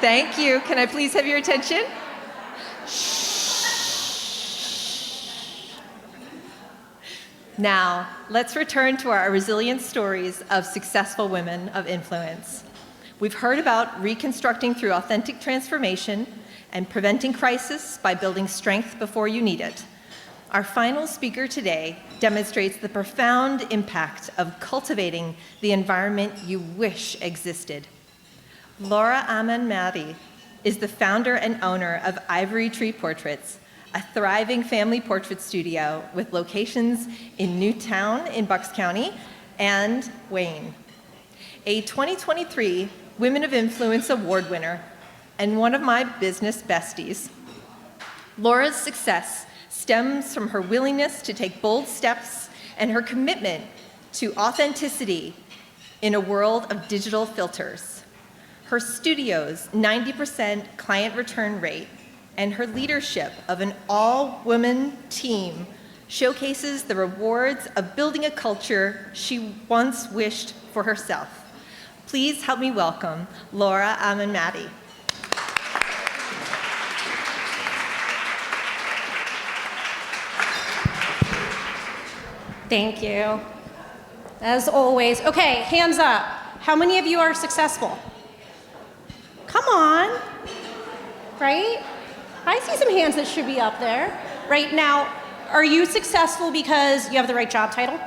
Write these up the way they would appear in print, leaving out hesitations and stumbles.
Thank you. Can I please have your attention? Now, let's return to our resilient stories of successful women of influence. We've heard about reconstructing through authentic transformation and preventing crisis by building strength before you need it. Our final speaker today demonstrates the profound impact of cultivating the environment you wish existed. Lara Aman Mattey is the founder and owner of Ivory Tree Portraits, a thriving family portrait studio with locations in Newtown in Bucks County and Wayne. A 2023 Women of Influence Award winner and one of my business besties. Lara's success stems from her willingness to take bold steps and her commitment to authenticity in a world of digital filters. Her studio's 90% client return rate and her leadership of an all-women team showcases the rewards of building a culture she once wished for herself. Please help me welcome Lara Aman Mattey. Thank you. As always. Okay, hands up. How many of you are successful? Come on. Right? I see some hands that should be up there. Right now, are you successful because you have the right job title?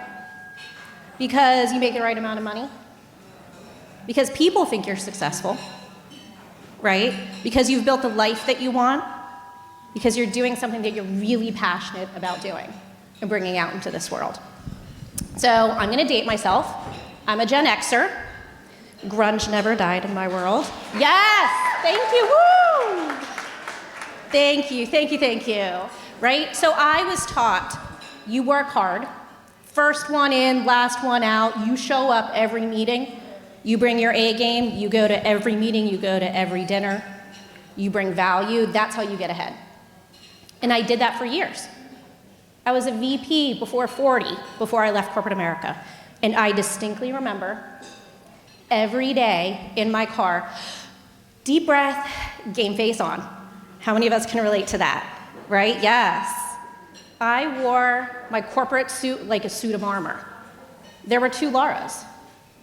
Because you make the right amount of money? Because people think you're successful, right? Because you've built the life that you want? Because you're doing something that you're really passionate about doing and bringing out into this world. So I'm gonna date myself. I'm a Gen Xer. Grunge never died in my world. Yes, thank you, woo! Thank you, thank you, thank you. Right, so I was taught, you work hard, first one in, last one out, you show up every meeting, you bring your A game, you go to every meeting, you go to every dinner, you bring value, that's how you get ahead. And I did that for years. I was a VP before 40, before I left corporate America. And I distinctly remember every day in my car, deep breath, game face on. How many of us can relate to that, right? Yes. I wore my corporate suit like a suit of armor. There were two Laras.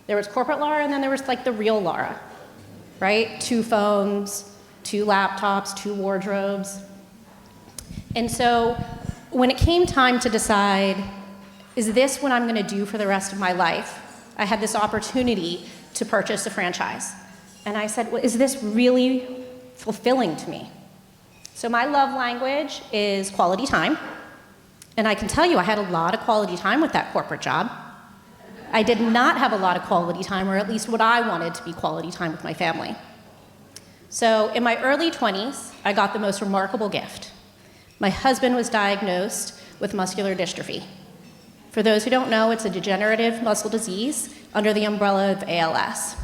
There was corporate Lara and then there was like the real Lara, right? 2 phones, 2 laptops, 2 wardrobes. And so when it came time to decide, is this what I'm gonna do for the rest of my life? I had this opportunity to purchase a franchise. And I said, well, is this really fulfilling to me? So my love language is quality time. And I can tell you, I had a lot of quality time with that corporate job. I did not have a lot of quality time, or at least what I wanted to be quality time with my family. So in my early 20s, I got the most remarkable gift. My husband was diagnosed with muscular dystrophy. For those who don't know, it's a degenerative muscle disease under the umbrella of ALS.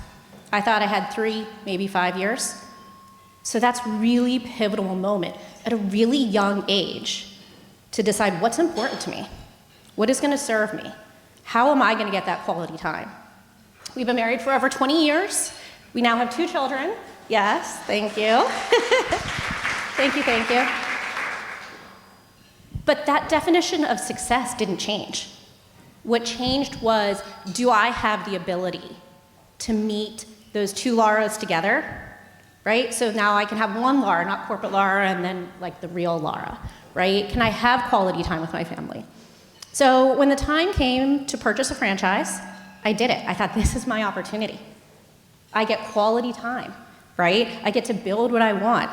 I thought I had 3, maybe 5 years. So that's a really pivotal moment at a really young age to decide what's important to me, what is gonna serve me, how am I gonna get that quality time? We've been married for over 20 years. We now have 2 children. Yes, thank you. Thank you, thank you. But that definition of success didn't change. What changed was, do I have the ability to meet those 2 Laras together, right? So now I can have 1 Lara, not corporate Lara, and then like the real Lara, right? Can I have quality time with my family? So when the time came to purchase a franchise, I did it. I thought, this is my opportunity. I get quality time, right? I get to build what I want.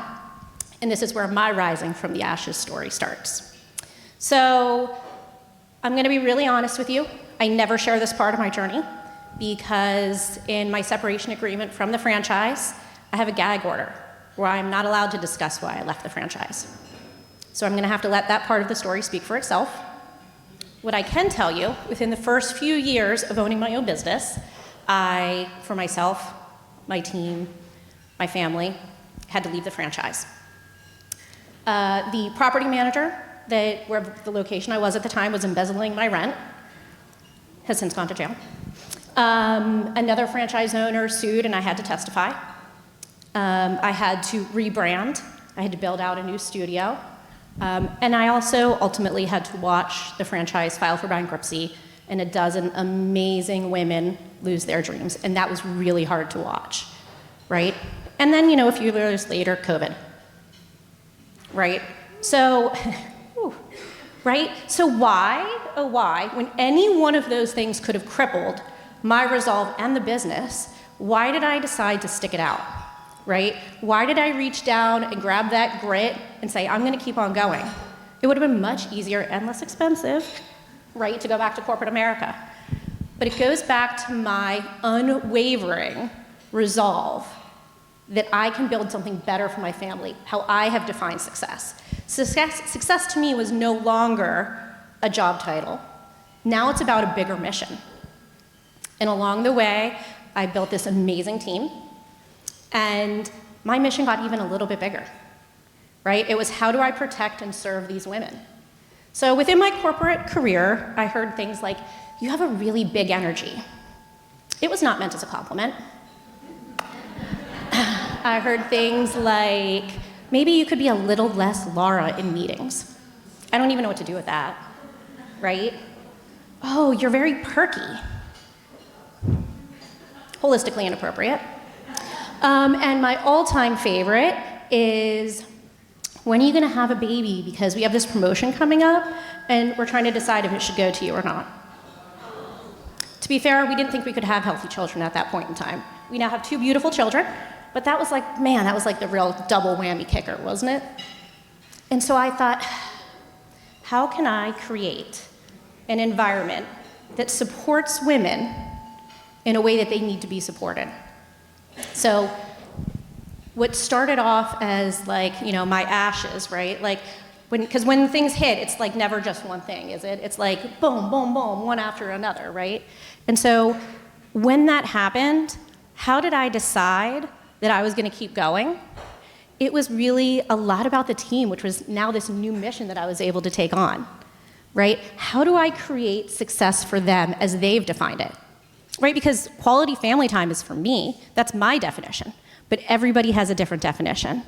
And this is where my rising from the ashes story starts. So I'm gonna be really honest with you. I never share this part of my journey because in my separation agreement from the franchise, I have a gag order where I'm not allowed to discuss why I left the franchise. So I'm gonna have to let that part of the story speak for itself. What I can tell you, within the first few years of owning my own business, I, for myself, my team, my family, had to leave the franchise. The property manager where the location I was at the time was embezzling my rent, has since gone to jail. Another franchise owner sued and I had to testify. I had to rebrand. I had to build out a new studio. And I also ultimately had to watch the franchise file for bankruptcy and a dozen amazing women lose their dreams. And that was really hard to watch, right? And then, a few years later, COVID, right? So, right? So why, oh why, when any one of those things could have crippled my resolve and the business, why did I decide to stick it out, right? Why did I reach down and grab that grit and say, I'm gonna keep on going? It would have been much easier and less expensive, right, to go back to corporate America. But it goes back to my unwavering resolve that I can build something better for my family, how I have defined success. Success to me was no longer a job title. Now it's about a bigger mission. And along the way, I built this amazing team, and my mission got even a little bit bigger, right? It was, how do I protect and serve these women? So within my corporate career, I heard things like, you have a really big energy. It was not meant as a compliment. I heard things like, maybe you could be a little less Lara in meetings. I don't even know what to do with that, right? Oh, you're very perky. Holistically inappropriate. And my all-time favorite is, when are you gonna have a baby? Because we have this promotion coming up, and we're trying to decide if it should go to you or not. To be fair, we didn't think we could have healthy children at that point in time. We now have 2 beautiful children, but that was like, man, that was like the real double whammy kicker, wasn't it? And so I thought, how can I create an environment that supports women in a way that they need to be supported? So what started off as like, my ashes, right? Like, because when things hit, it's like never just one thing, is it? It's like boom, boom, boom, one after another, right? And so when that happened, how did I decide that I was gonna keep going? It was really a lot about the team, which was now this new mission that I was able to take on, right? How do I create success for them as they've defined it, right? Because quality family time is for me, that's my definition, but everybody has a different definition.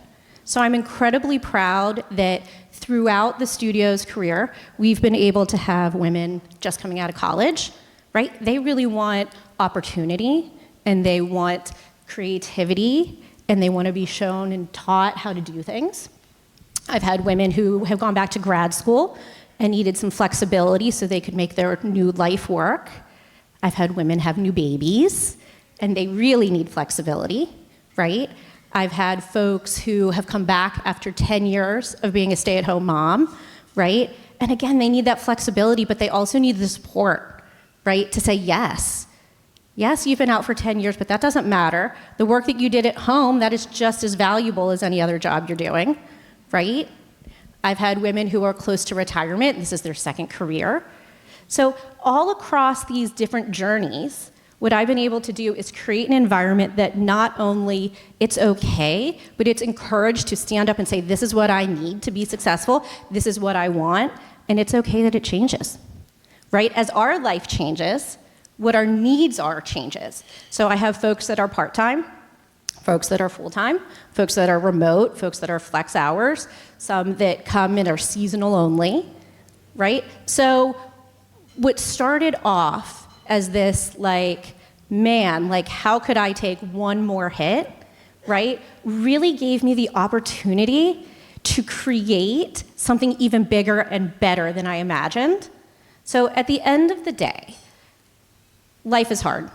So I'm incredibly proud that throughout the studio's career, we've been able to have women just coming out of college, right? They really want opportunity, and they want creativity, and they want to be shown and taught how to do things. I've had women who have gone back to grad school and needed some flexibility so they could make their new life work. I've had women have new babies, and they really need flexibility, right? I've had folks who have come back after 10 years of being a stay-at-home mom, right? And again, they need that flexibility, but they also need the support, right? To say yes. Yes, you've been out for 10 years, but that doesn't matter. The work that you did at home, that is just as valuable as any other job you're doing, right? I've had women who are close to retirement, this is their second career. So all across these different journeys, what I've been able to do is create an environment that not only it's okay, but it's encouraged to stand up and say, this is what I need to be successful, this is what I want, and it's okay that it changes, right? As our life changes, what our needs are changes. So I have folks that are part-time, folks that are full-time, folks that are remote, folks that are flex hours, some that come and are seasonal only, right? So what started off as this like, man, like how could I take one more hit, right? Really gave me the opportunity to create something even bigger and better than I imagined. So at the end of the day, life is hard.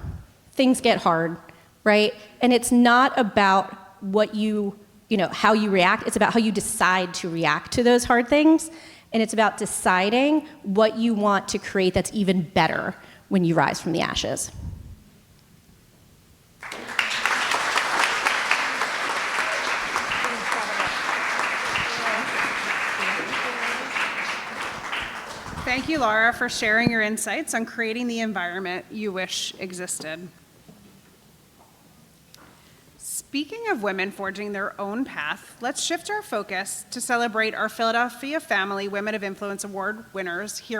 Things get hard, right? And it's not about what how you react, it's about how you decide to react to those hard things. And it's about deciding what you want to create that's even better when you rise from the ashes. Thank you, Lara, for sharing your insights on creating the environment you wish existed. Speaking of women forging their own path, let's shift our focus to celebrate our Philadelphia Family Women of Influence Award winners here with